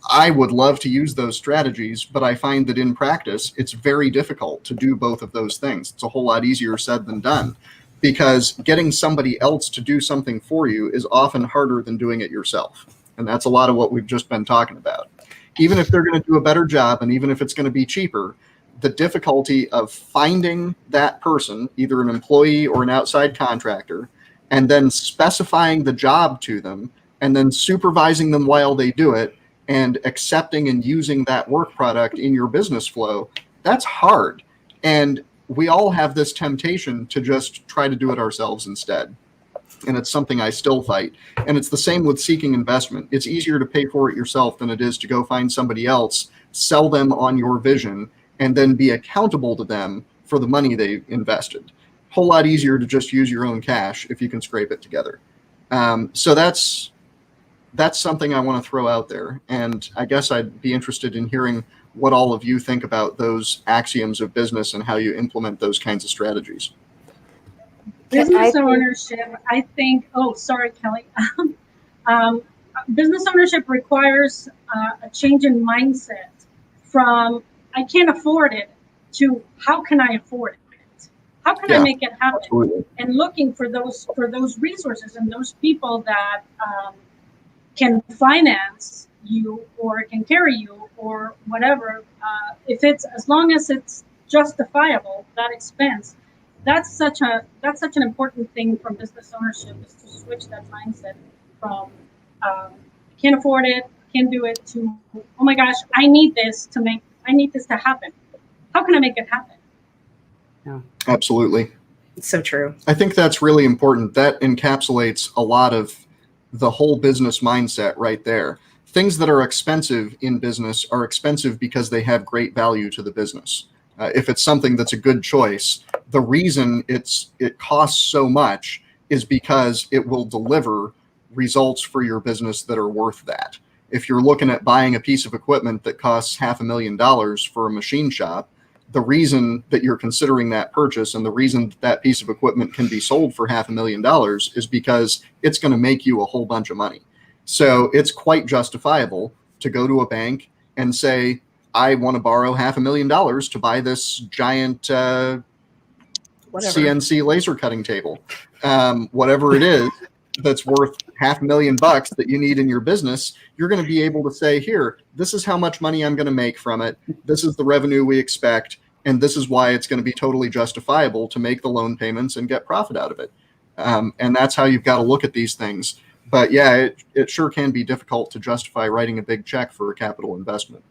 I would love to use those strategies, but I find that in practice, it's very difficult to do both of those things. It's a whole lot easier said than done, because getting somebody else to do something for you is often harder than doing it yourself. And that's a lot of what we've just been talking about. Even if they're going to do a better job, and even if it's going to be cheaper, the difficulty of finding that person, either an employee or an outside contractor, and then specifying the job to them, and then supervising them while they do it, and accepting and using that work product in your business flow, that's hard. And we all have this temptation to just try to do it ourselves instead. And it's something I still fight. And it's the same with seeking investment. It's easier to pay for it yourself than it is to go find somebody else, sell them on your vision, and then be accountable to them for the money they invested. Whole lot easier to just use your own cash if you can scrape it together. So that's something I want to throw out there. And I guess I'd be interested in hearing what all of you think about those axioms of business and how you implement those kinds of strategies. Business ownership, I think, oh, sorry, Kelly. Business ownership requires a change in mindset from I can't afford it to how can I afford it? How can I make it happen? Absolutely. And looking for those resources and those people that can finance you or can carry you or whatever. If it's as long as it's justifiable, that expense. That's such an important thing from business ownership, is to switch that mindset from can't afford it, can't do it, to oh my gosh, I need this to happen. How can I make it happen? Yeah. Absolutely. It's so true. I think that's really important. That encapsulates a lot of the whole business mindset right there. Things that are expensive in business are expensive because they have great value to the business. If it's something that's a good choice, the reason it costs so much is because it will deliver results for your business that are worth that. If you're looking at buying a piece of equipment that costs $500,000 for a machine shop, the reason that you're considering that purchase and the reason that piece of equipment can be sold for $500,000 is because it's going to make you a whole bunch of money. So it's quite justifiable to go to a bank and say, I want to borrow $500,000 to buy this giant CNC laser cutting table, whatever it is that's worth $500,000 that you need in your business. You're going to be able to say, here, this is how much money I'm going to make from it. This is the revenue we expect. And this is why it's going to be totally justifiable to make the loan payments and get profit out of it. And that's how you've got to look at these things. But yeah, it sure can be difficult to justify writing a big check for a capital investment.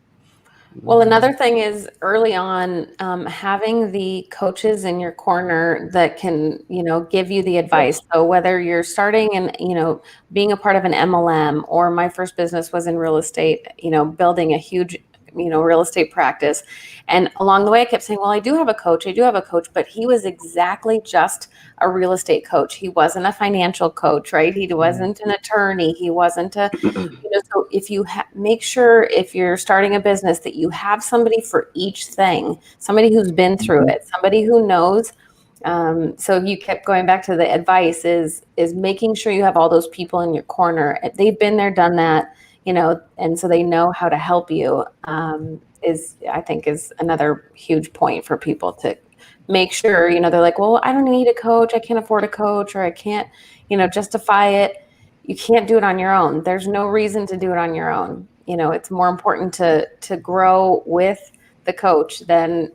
Well, another thing is early on, having the coaches in your corner that can, give you the advice. So whether you're starting and, being a part of an MLM, or my first business was in real estate, building a huge, real estate practice. And along the way, I kept saying, well, I do have a coach, but he was exactly just a real estate coach. He wasn't a financial coach, right? He wasn't an attorney. He wasn't a, so if you make sure if you're starting a business that you have somebody for each thing, somebody who's been through it, somebody who knows. So you kept going back to the advice is making sure you have all those people in your corner. They've been there, done that, and so they know how to help you, I think is another huge point for people to make sure, they're like, well, I don't need a coach. I can't afford a coach, or I can't, justify it. You can't do it on your own. There's no reason to do it on your own. It's more important to grow with the coach than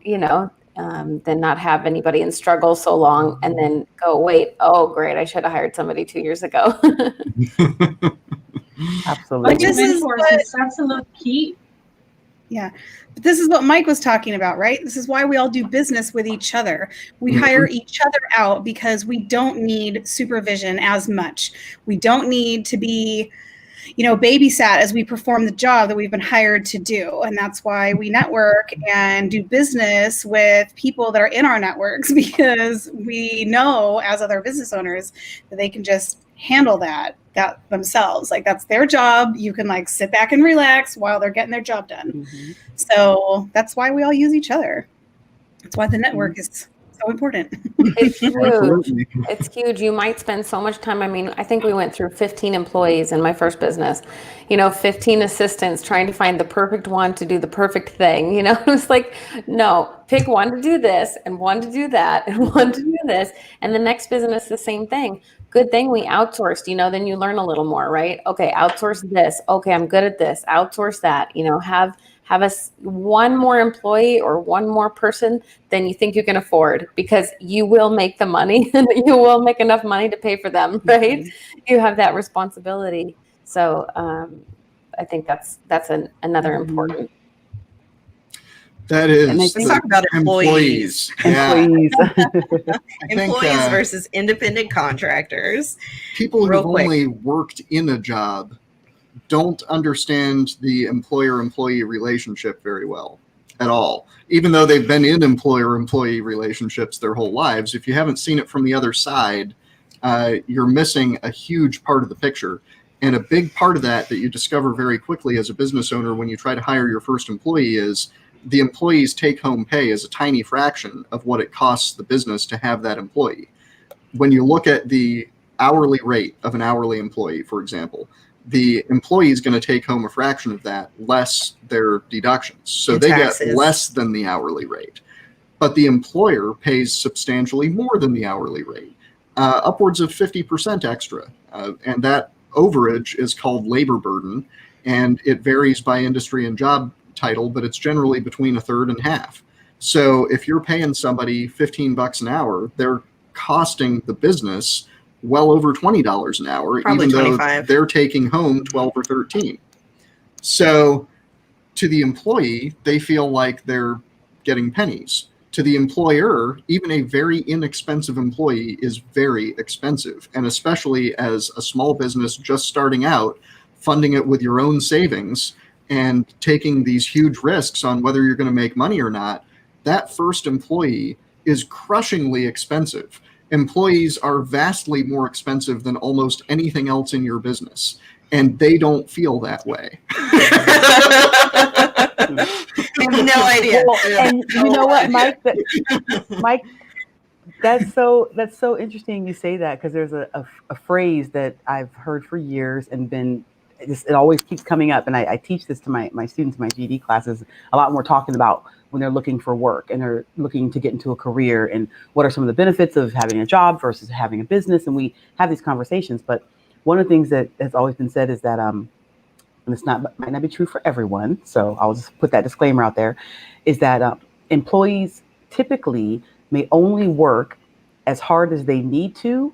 not have anybody and struggle so long and then go, wait, oh, great, I should have hired somebody 2 years ago. Absolutely. Finding This is mentors what- is absolute key. Yeah. But this is what Mike was talking about, right? This is why we all do business with each other. We hire each other out because we don't need supervision as much. We don't need to be, babysat as we perform the job that we've been hired to do. And that's why we network and do business with people that are in our networks, because we know as other business owners that they can just handle that themselves. Like, that's their job. You can like sit back and relax while they're getting their job done. Mm-hmm. So that's why we all use each other. That's why the network is so important. It's huge. Absolutely. It's huge. You might spend so much time. I mean, I think we went through 15 employees in my first business, 15 assistants trying to find the perfect one to do the perfect thing. It's like, no, pick one to do this and one to do that and one to do this. And the next business, the same thing. Good thing we outsourced, then you learn a little more, right? Okay, outsource this. Okay, I'm good at this. Outsource that, have us one more employee or one more person than you think you can afford, because you will make the money and you will make enough money to pay for them, right? Mm-hmm. You have that responsibility. So I think that's another important. That is. And I Let's talk about employees. Yeah. Employees. I think, Employees versus independent contractors. people Real who've quick. only worked in a job don't understand the employer-employee relationship very well at all. Even though they've been in employer-employee relationships their whole lives, if you haven't seen it from the other side, you're missing a huge part of the picture. And a big part of that you discover very quickly as a business owner when you try to hire your first employee is the employee's take-home pay is a tiny fraction of what it costs the business to have that employee. When you look at the hourly rate of an hourly employee, for example, the employee is going to take home a fraction of that, less their deductions. So And they taxes. get less than the hourly rate. But the employer pays substantially more than the hourly rate, upwards of 50% extra. And that overage is called labor burden, and it varies by industry and job title, but it's generally between a third and half. So if you're paying somebody $15 an hour, they're costing the business well over $20 an hour, Probably even though 25. they're taking home 12 or 13. So to the employee, they feel like they're getting pennies. To the employer, even a very inexpensive employee is very expensive. And especially as a small business just starting out, funding it with your own savings and taking these huge risks on whether you're going to make money or not, that first employee is crushingly expensive. Employees are vastly more expensive than almost anything else in your business, and they don't feel that way. I have no idea. Well, and you know what, Mike? Mike, that's so interesting you say that, because there's a phrase that I've heard for years and it always keeps coming up, and I teach this to my students in my GED classes a lot. More talking about when they're looking for work and they're looking to get into a career and what are some of the benefits of having a job versus having a business, and we have these conversations. But one of the things that has always been said is that and it's might not be true for everyone, so I'll just put that disclaimer out there, is that employees typically may only work as hard as they need to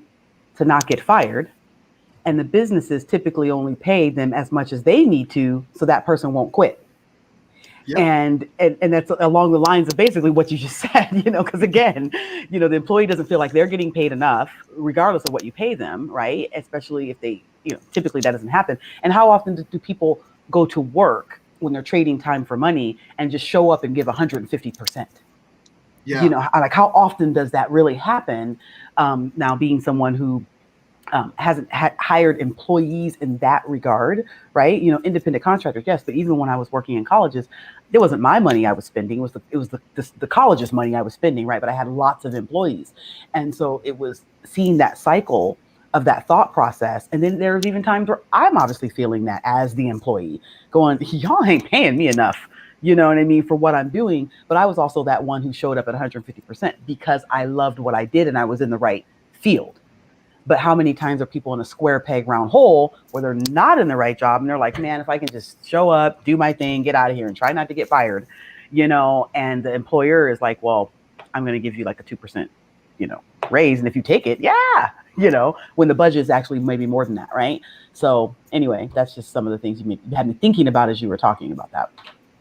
not get fired, and the businesses typically only pay them as much as they need to so that person won't quit. Yep. And that's along the lines of basically what you just said, because again, the employee doesn't feel like they're getting paid enough, regardless of what you pay them, right? Especially if they, typically that doesn't happen. And how often do people go to work when they're trading time for money and just show up and give 150%? Yeah. Like how often does that really happen? Now, being someone who hasn't hired employees in that regard, right? Independent contractors, yes, but even when I was working in colleges, it wasn't my money I was spending. It was the college's money I was spending, right? But I had lots of employees, and so it was seeing that cycle of that thought process. And then there's even times where I'm obviously feeling that as the employee, going, y'all ain't paying me enough. You know what I mean, for what I'm doing. But I was also that one who showed up at 150% because I loved what I did and I was in the right field. But how many times are people in a square peg round hole where they're not in the right job and they're like, man, if I can just show up, do my thing, get out of here and try not to get fired, and the employer is like, well, I'm going to give you like a 2%, raise. And if you take it, yeah, when the budget is actually maybe more than that, right? So anyway, that's just some of the things you had me thinking about as you were talking about that.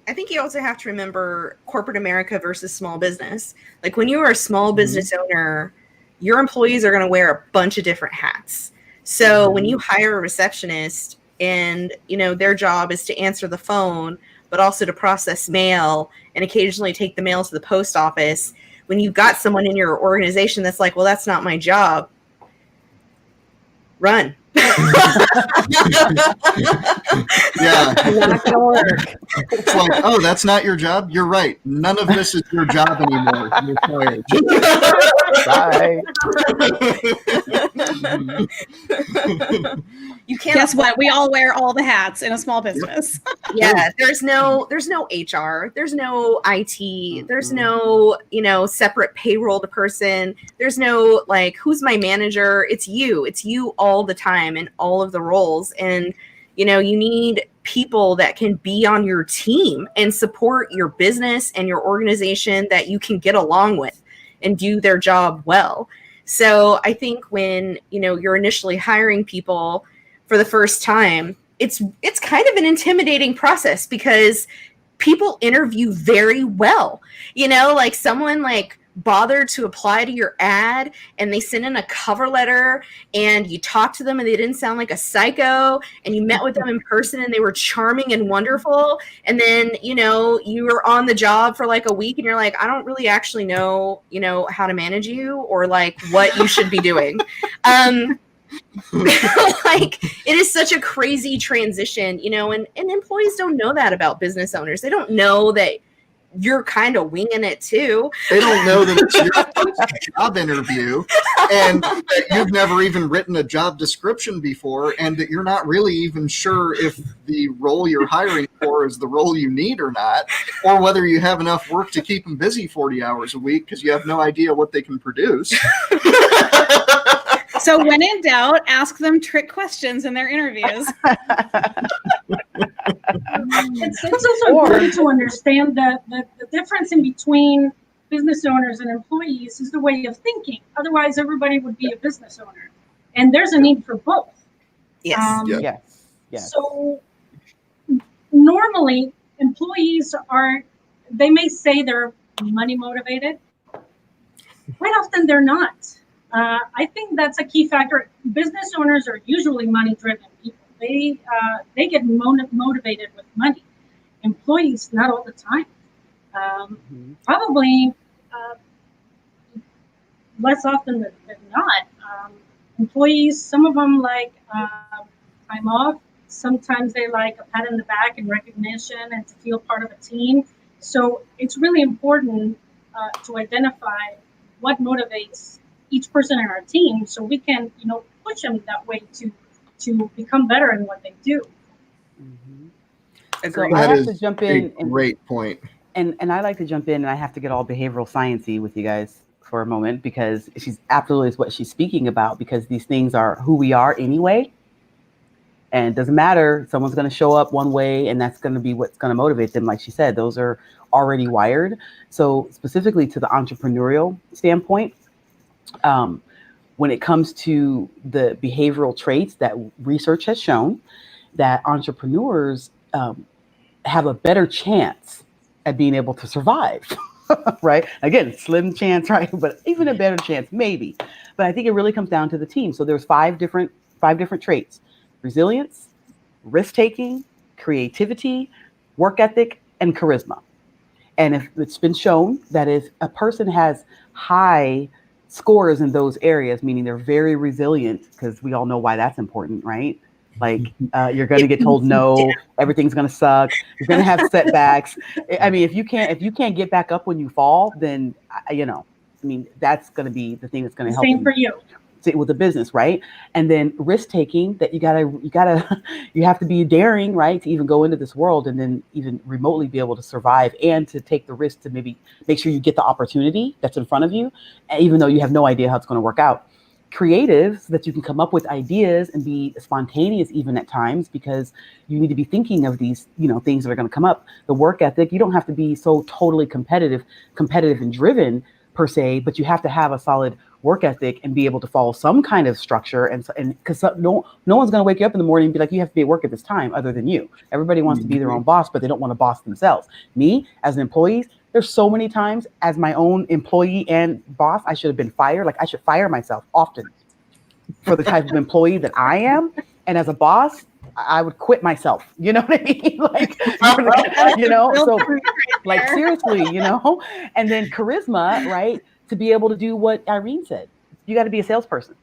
I think you also have to remember corporate America versus small business. Like when you are a small business owner, your employees are going to wear a bunch of different hats. So when you hire a receptionist and, their job is to answer the phone, but also to process mail and occasionally take the mail to the post office, when you've got someone in your organization that's like, well, that's not my job, run. Yeah. Not gonna work. It's like, oh, that's not your job? You're right. None of this is your job anymore. You're fired. Bye. You can't. Guess what? We all wear all the hats in a small business. Yeah, there's no HR, there's no IT, there's no, separate payroll person. There's no like, who's my manager? It's you all the time in all of the roles. And, you need people that can be on your team and support your business and your organization that you can get along with and do their job well. So I think when, you're initially hiring people for the first time, it's kind of an intimidating process because people interview very well. Like someone bothered to apply to your ad and they sent in a cover letter and you talked to them and they didn't sound like a psycho and you met with them in person and they were charming and wonderful. And then, you were on the job for like a week and you're like, I don't really actually know, how to manage you or like what you should be doing. Like it is such a crazy transition, and employees don't know that about business owners. They don't know that you're kind of winging it too. They don't know that it's your first job interview and that you've never even written a job description before and that you're not really even sure if the role you're hiring for is the role you need or not, or whether you have enough work to keep them busy 40 hours a week because you have no idea what they can produce. So when in doubt, ask them trick questions in their interviews. It's also important to understand that the difference in between business owners and employees is the way of thinking. Otherwise, everybody would be a business owner. And there's a need for both. Yes. Yes. So normally, employees they may say they're money motivated. Quite often, they're not. I think that's a key factor. Business owners are usually money-driven people. They get motivated with money. Employees, not all the time. Probably less often than not. Employees, some of them like time off. Sometimes they like a pat in the back and recognition and to feel part of a team. So it's really important to identify what motivates each person in our team so we can, push them that way to become better in what they do. So I have to jump in. Great point. And I like to jump in, and I have to get all behavioral sciencey with you guys for a moment because she's absolutely is what she's speaking about, because these things are who we are anyway. And it doesn't matter. Someone's going to show up one way, and that's going to be what's going to motivate them. Like she said, those are already wired. So specifically to the entrepreneurial standpoint, when it comes to the behavioral traits that research has shown that entrepreneurs have a better chance at being able to survive, right? Again, slim chance, right? But even a better chance, maybe. But I think it really comes down to the team. So there's five different traits: resilience, risk-taking, creativity, work ethic, and charisma. And if it's been shown that if a person has high scores in those areas, meaning they're very resilient, because we all know why that's important, right? Like you're going to get told no, everything's going to suck. You're going to have setbacks. I mean, if you can't get back up when you fall, then that's going to be the thing that's going to help. Same for you. With a business, right? And then risk taking, that you have to be daring, right, to even go into this world and then even remotely be able to survive and to take the risk to maybe make sure you get the opportunity that's in front of you, even though you have no idea how it's going to work out. Creative, so that you can come up with ideas and be spontaneous even at times, because you need to be thinking of these, things that are going to come up. The work ethic, you don't have to be so totally competitive and driven, per se, but you have to have a solid work ethic and be able to follow some kind of structure. And because no one's going to wake you up in the morning and be like, you have to be at work at this time other than you. Everybody wants to be their own boss, but they don't want to boss themselves. Me, as an employee, there's so many times as my own employee and boss, I should have been fired. Like I should fire myself often for the type of employee that I am. And as a boss, I would quit myself. You know what I mean? Like, you know, so like seriously, you know, and then charisma, right? To be able to do what Irene said, you got to be a salesperson,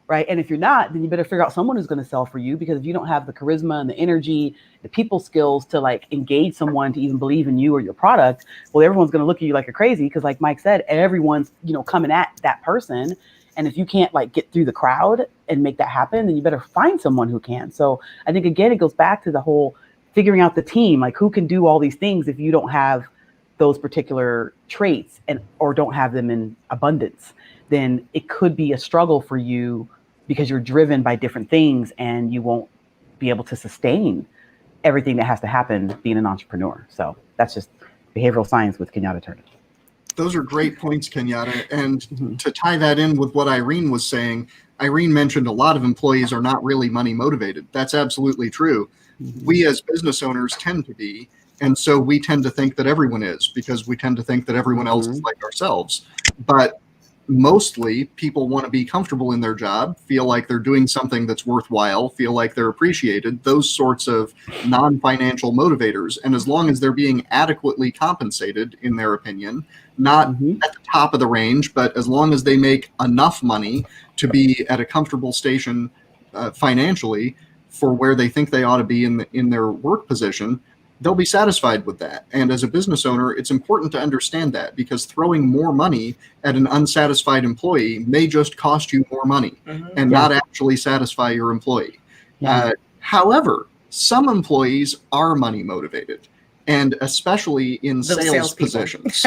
right? And if you're not, then you better figure out someone who's going to sell for you, because if you don't have the charisma and the energy, the people skills to like engage someone to even believe in you or your product, well, everyone's going to look at you like you're crazy. Because like Mike said, everyone's, you know, coming at that person. And if you can't like get through the crowd and make that happen, then you better find someone who can. So I think, again, it goes back to the whole figuring out the team, like who can do all these things if you don't have those particular traits and or don't have them in abundance. Then it could be a struggle for you because you're driven by different things and you won't be able to sustain everything that has to happen being an entrepreneur. So that's just behavioral science with Kenyatta Turner. Those are great points, Kenyatta. And to tie that in with what Irene was saying, Irene mentioned a lot of employees are not really money motivated. That's absolutely true. We as business owners tend to be. And so we tend to think that everyone is, because we tend to think that everyone else is like ourselves. But mostly people want to be comfortable in their job, feel like they're doing something that's worthwhile, feel like they're appreciated, those sorts of non-financial motivators. And as long as they're being adequately compensated, in their opinion, not at the top of the range, but as long as they make enough money to be at a comfortable station financially for where they think they ought to be in their work position, they'll be satisfied with that. And as a business owner, it's important to understand that, because throwing more money at an unsatisfied employee may just cost you more money and not actually satisfy your employee. However, some employees are money motivated, and especially in sales positions.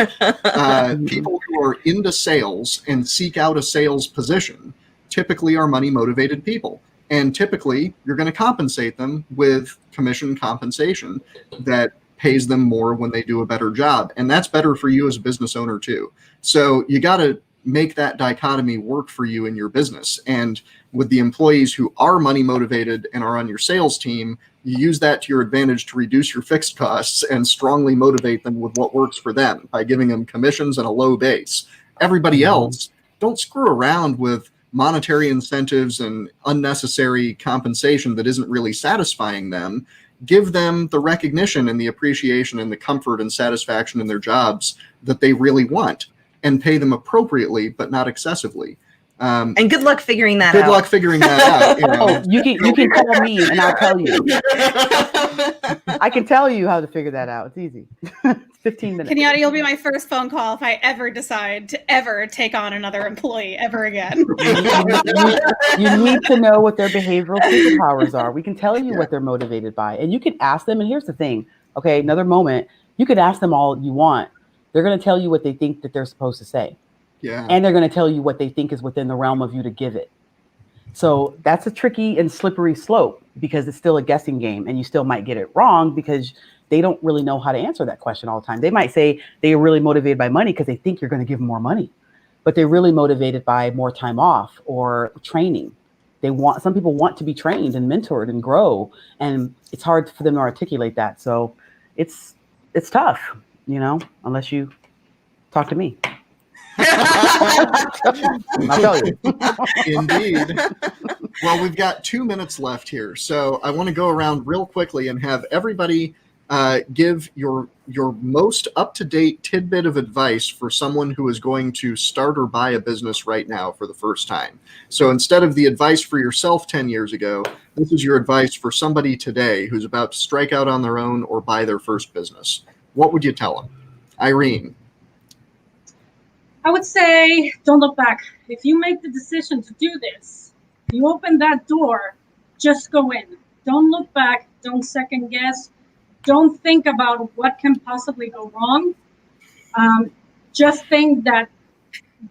People who are into sales and seek out a sales position typically are money motivated people. And typically, you're going to compensate them with commission compensation that pays them more when they do a better job. And that's better for you as a business owner, too. So you got to make that dichotomy work for you in your business. And with the employees who are money motivated and are on your sales team, you use that to your advantage to reduce your fixed costs and strongly motivate them with what works for them by giving them commissions and a low base. Everybody else, don't screw around with monetary incentives and unnecessary compensation that isn't really satisfying them. Give them the recognition and the appreciation and the comfort and satisfaction in their jobs that they really want, and pay them appropriately, but not excessively. And good luck figuring that out. Good luck figuring that out. You know. You can call me and I'll tell you. I can tell you how to figure that out. It's easy. 15 minutes. Kenyatta, you'll be my first phone call if I ever decide to ever take on another employee ever again. You need to know what their behavioral superpowers are. We can tell you what they're motivated by. And you can ask them, and here's the thing. Okay, another moment. You could ask them all you want. They're going to tell you what they think that they're supposed to say. Yeah. And they're going to tell you what they think is within the realm of you to give it. So that's a tricky and slippery slope, because it's still a guessing game, and you still might get it wrong because they don't really know how to answer that question all the time. They might say they're really motivated by money because they think you're going to give them more money, but they're really motivated by more time off or training. Some people want to be trained and mentored and grow, and it's hard for them to articulate that. So it's tough, you know, unless you talk to me. I'll tell you. Indeed. Well, we've got 2 minutes left here, so I want to go around real quickly and have everybody give your most up-to-date tidbit of advice for someone who is going to start or buy a business right now for the first time. So instead of the advice for yourself 10 years ago, this is your advice for somebody today who's about to strike out on their own or buy their first business. What would you tell them? Irene. I would say, don't look back. If you make the decision to do this, you open that door, just go in. Don't look back. Don't second guess. Don't think about what can possibly go wrong. Just think that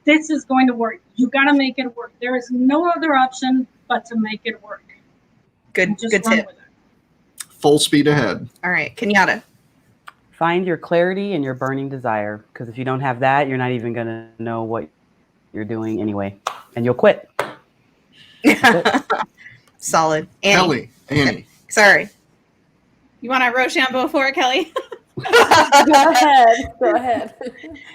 this is going to work. You got to make it work. There is no other option but to make it work. Good tip. Full speed ahead. All right, Kenyatta. Find your clarity and your burning desire, because if you don't have that, you're not even going to know what you're doing anyway, and you'll quit. Solid. Annie. Sorry. You want to Rochambeau for it, Kelly? Go ahead.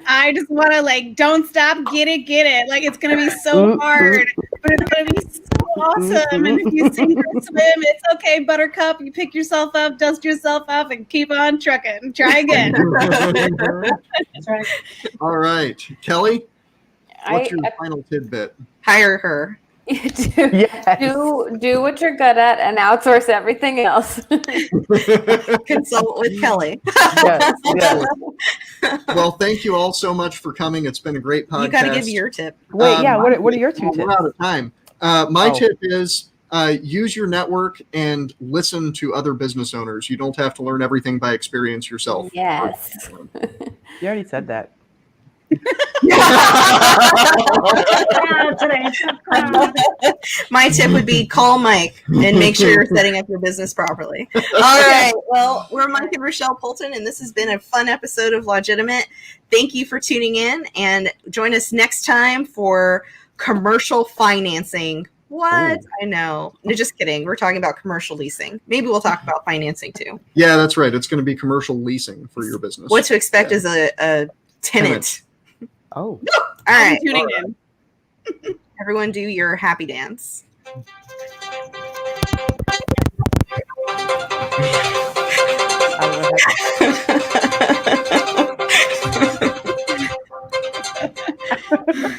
I just want to don't stop, get it. Like, it's going to be so hard, but it's going to be so awesome. And if you sink or swim, it's okay, Buttercup. You pick yourself up, dust yourself off, and keep on trucking. Try again. That's right. All right. Kelly, what's your final tidbit? Hire her. Do what you're good at and outsource everything else. Consult with Kelly. Yes. Well, thank you all so much for coming. It's been a great podcast. You got to give your tip. Wait, what are your 2 tips? We're out of time. My tip is use your network and listen to other business owners. You don't have to learn everything by experience yourself. Yes. You already said that. My tip would be call Mike and make sure you're setting up your business properly. All right. Well, we're Mike and Rochelle Poulton, and this has been a fun episode of Lawgitimate. Thank you for tuning in, and join us next time for commercial financing. What? I know. No, just kidding. We're talking about commercial leasing. Maybe we'll talk about financing too. Yeah, that's right. It's going to be commercial leasing for your business. What to expect as a tenant. Oh. All right. Tuning in. Everyone do your happy dance. I love it.